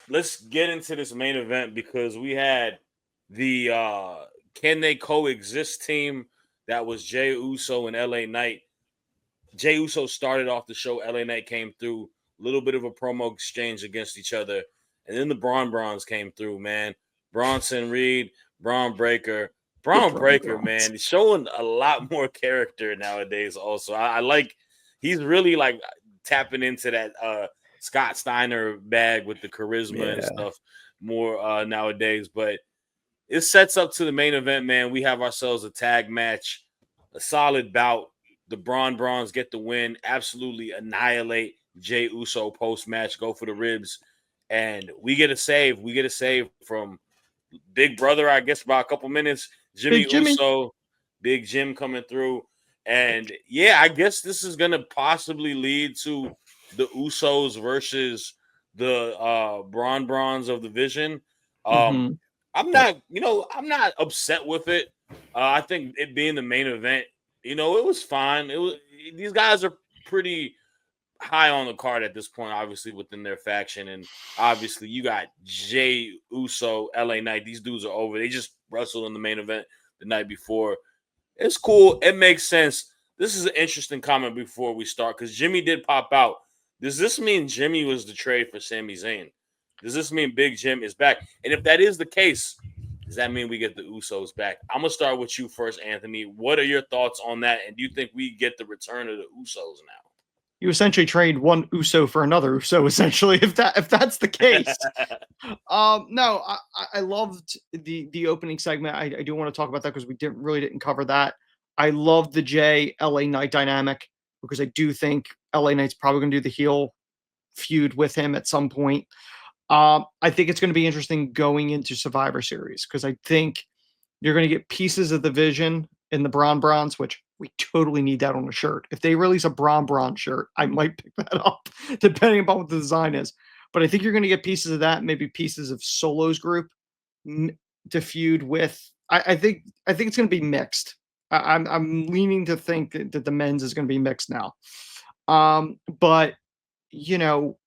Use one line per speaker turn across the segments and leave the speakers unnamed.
let's get into this main event because we had the Can They Coexist team that was Jey Uso and LA Knight. Jey Uso started off the show, LA Knight came through, a little bit of a promo exchange against each other, and then the Brons came through, man. Bronson Reed, Braun Breaker.
The
Braun Breaker,
Bronze.
man, he's showing a lot more character nowadays. Also, I like he's really like tapping into that Scott Steiner bag with the charisma and
Yeah.
stuff more nowadays. But it sets up to the main event, man. We have ourselves a tag match, a solid bout. The Brons get the win, absolutely annihilate Jey Uso post match, go for the ribs, and we get a save. We get a save from Big Brother, I guess, about a couple minutes. Jimmy
Big Jimmy.
Uso, Big Jim coming through, and yeah, I guess this is gonna possibly lead to the Usos versus the Brons of the Vision.
Mm-hmm.
I'm
Yep.
not, I'm not upset with it. I think it being the main event, it was fine. It was these guys are pretty high on the card at this point, obviously within their faction, and obviously you got Jey Uso, LA Knight. These dudes are over. They just wrestled in the main event the night before. It's cool. It makes sense. This is an interesting comment before we start because Jimmy did pop out. Does this mean Jimmy was the trade for Sami Zayn? Does this mean Big Jim is back? And if that is the case, does that mean we get the Usos back? I'm gonna start with you first, Anthony. What are your thoughts on that? And do you think we get the return of the Usos
You essentially trade one Uso for another Uso, essentially, if that's the case.
now?
No, I loved the opening segment. I do want to talk about that because we didn't cover that. I love the Jay LA Knight dynamic because I do think LA Knight's probably going to do the heel feud with him at some point. I think it's going to be interesting going into Survivor Series because I think you're going to get pieces of the vision in the Bronze, which we totally need that on a shirt. If they release a Bronze shirt, I might pick that up, depending upon what the design is. But I think you're going to get pieces of that, maybe pieces of Solo's group to feud with. I think it's going to be mixed. I'm leaning to think that the men's is going to be mixed now. But you know,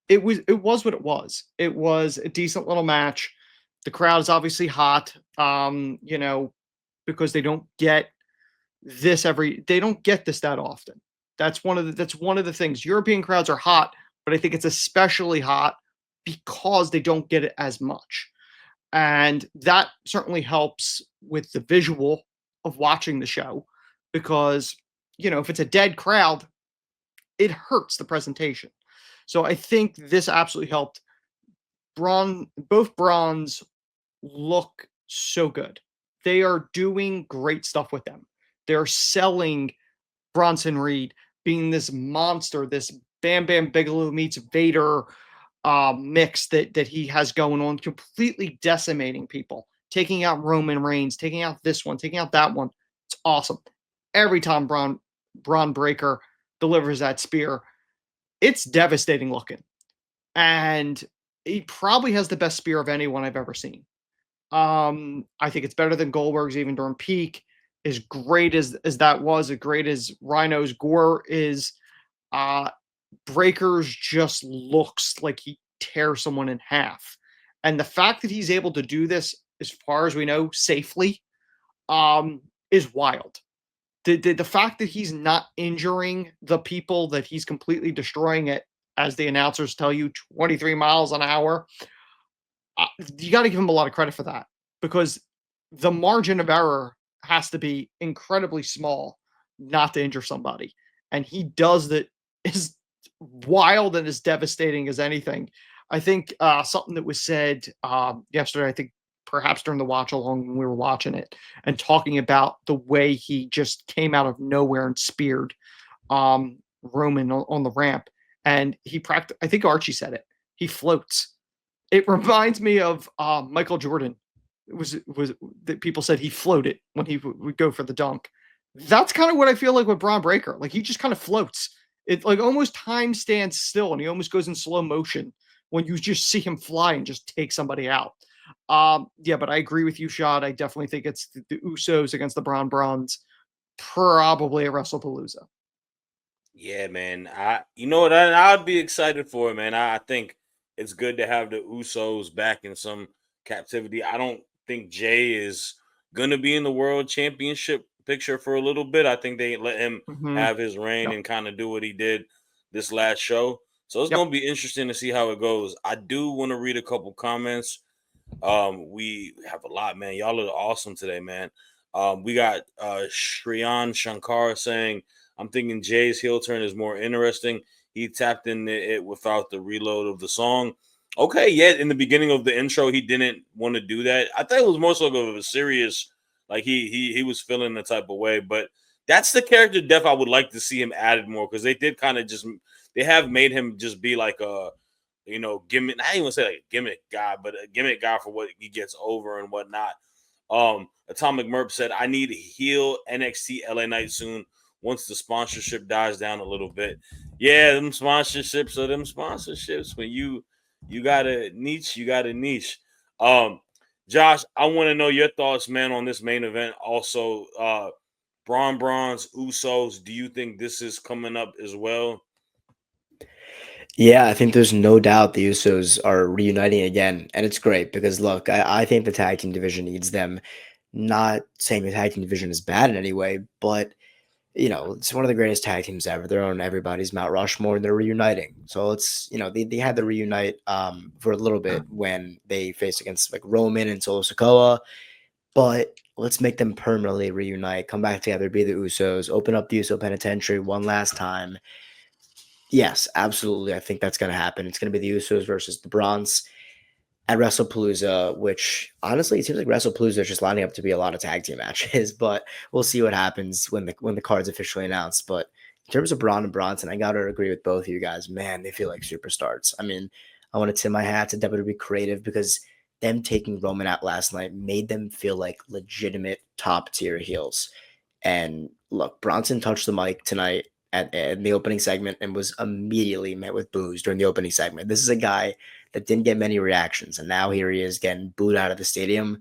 it was what it was. It was a decent little match. The crowd is obviously hot. Because they don't get this that often. That's one of the things. European crowds are hot, but I think it's especially hot because they don't get it as much. And that certainly helps with the visual of watching the show because if it's a dead crowd, it hurts the presentation. So I think this absolutely helped. Both Bronze look so good. They are doing great stuff with them. They're selling Bronson Reed being this monster, this Bam Bam Bigelow meets Vader mix that he has going on, completely decimating people, taking out Roman Reigns, taking out this one, taking out that one. It's awesome. Every time Braun Breaker delivers that spear, it's devastating looking. And he probably has the best spear of anyone I've ever seen. I think it's better than Goldberg's even during peak. As great as that was, as great as Rhino's gore is, uh, Breakers just looks like he tears someone in half. And the fact that he's able to do this, as far as we know, safely, is wild. The fact that he's not injuring the people that he's completely destroying it, as the announcers tell you, 23 miles an hour, you got to give him a lot of credit for that because the margin of error has to be incredibly small not to injure somebody. And he does that as wild and as devastating as anything. I think something that was said yesterday, I think perhaps during the watch along when we were watching it and talking about the way he just came out of nowhere and speared Roman on the ramp. And I think Archie said it. He floats. It reminds me of Michael Jordan. It was that people said he floated when he would go for the dunk. That's kind of what I feel like with Braun Breaker. Like he just kind of floats. It like almost time stands still and he almost goes in slow motion when you just see him fly and just take somebody out. Yeah, but I agree with you, Shad. I definitely think it's the Usos against the Bronze, probably a WrestlePalooza.
Yeah, man. You know what? I'd be excited for it, man. I think It's good to have the Usos back in some captivity. I don't think Jay is gonna be in the world championship picture for a little bit. I think they let him
Hmm.
have his reign
Yep.
and kind of do what he did this last show. So it's
Yep.
gonna be interesting to see how it goes. I do want to read a couple comments. We have a lot, man. Y'all are awesome today, man. We got Shriyan Shankar saying, I'm thinking Jay's heel turn is more interesting. He tapped in it without the reload of the song. Okay, yeah, in the beginning of the intro, he didn't want to do that. I thought it was more so of a serious, like he was feeling the type of way, but that's the character depth I would like to see him added more because they did kind of just they have made him just be like a gimmick. I didn't even say like a gimmick guy, but a gimmick guy for what he gets over and whatnot. Atomic Merp said, I need a heel NXT LA Knight soon once the sponsorship dies down a little bit. Yeah, them sponsorships are them sponsorships. When you got a niche, you got a niche. Um, Josh, I want to know your thoughts, man, on this main event. Also, Bron's Usos. Do you think this is coming up as well?
Yeah, I think there's no doubt the Usos are reuniting again, and it's great because look, I think the tag team division needs them. Not saying the tag team division is bad in any way, but it's one of the greatest tag teams ever. They're on everybody's Mount Rushmore and they're reuniting. So they had to reunite for a little bit when they faced against like Roman and Solo Sikoa, but let's make them permanently reunite, come back together, be the Usos, open up the Uso Penitentiary one last time. Yes, absolutely. I think that's going to happen. It's going to be the Usos versus the Brons at WrestlePalooza, which honestly it seems like WrestlePalooza is just lining up to be a lot of tag team matches, but we'll see what happens when the card's officially announced. But in terms of Braun and Bronson, I gotta agree with both of you guys. Man, they feel like superstars. I mean, I want to tip my hat to WWE Creative because them taking Roman out last night made them feel like legitimate top tier heels. And look, Bronson touched the mic tonight at the opening segment and was immediately met with boos during the opening segment. This is a guy that didn't get many reactions, and now here he is getting booed out of the stadium.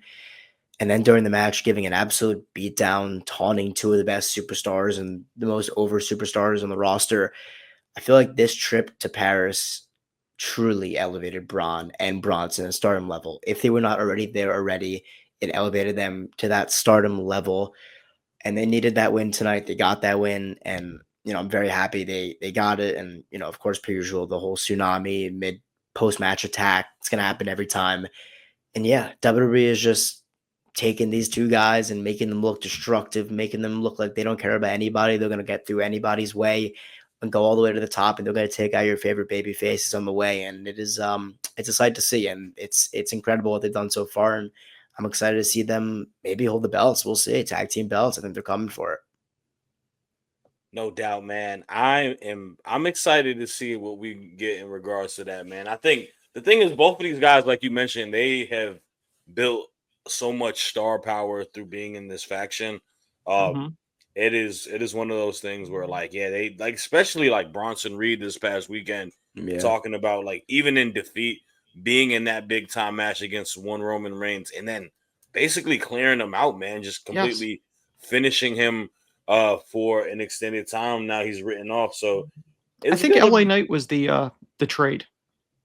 And then during the match, giving an absolute beatdown, taunting two of the best superstars and the most over superstars on the roster. I feel like this trip to Paris truly elevated Braun and Bronson at stardom level. If they were not already there already, it elevated them to that stardom level, and they needed that win tonight. They got that win, and I'm very happy they got it. And of course, per usual, the whole tsunami mid post match attack. It's gonna happen every time. And yeah, WWE is just taking these two guys and making them look destructive, making them look like they don't care about anybody. They're gonna get through anybody's way and go all the way to the top, and they're gonna take out your favorite baby faces on the way. And it's a sight to see, and it's incredible what they've done so far. And I'm excited to see them maybe hold the belts. We'll see. Tag team belts. I think they're coming for it.
No doubt, man. I'm excited to see what we get in regards to that, man. I think the thing is both of these guys, like you mentioned, they have built so much star power through being in this faction. Um,
Hmm.
it is one of those things where like, yeah, they like especially like Bronson Reed this past weekend
Yeah.
talking about like even in defeat, being in that big time match against one Roman Reigns and then basically clearing him out, man, just
Yes.
completely finishing him for an extended time. Now he's written off. So
I
it's
think
gonna
LA
be
Knight was the trade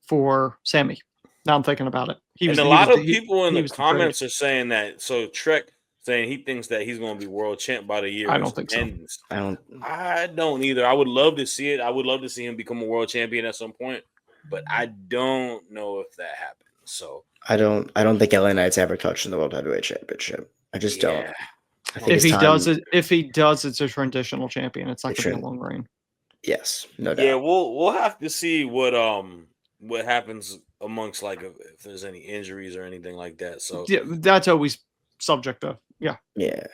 for Sammy. Now I'm thinking about it. He
and
was
a
the, he
lot
was the,
of people in
he
the
was the trade.
comments are saying that so Trek saying he thinks that he's gonna be world champ by the
I
year
don't think so.
ends.
I don't.
I don't either. I would love to see it. I would love to see him become a world champion at some point, but I don't know if that happens. So
I don't think LA Knight's ever touched in the World Heavyweight Championship. I just don't.
yeah,
I
I
think
don't
If
it's
he
know.
does
time.
it, if he does, it's a transitional champion. It's not
It
going to be a
shouldn't.
long reign.
Yes, no
Yeah,
doubt.
we'll have to see what happens amongst like if there's any injuries or anything like that. So
Yeah, that's always subject to. Yeah.
Yeah.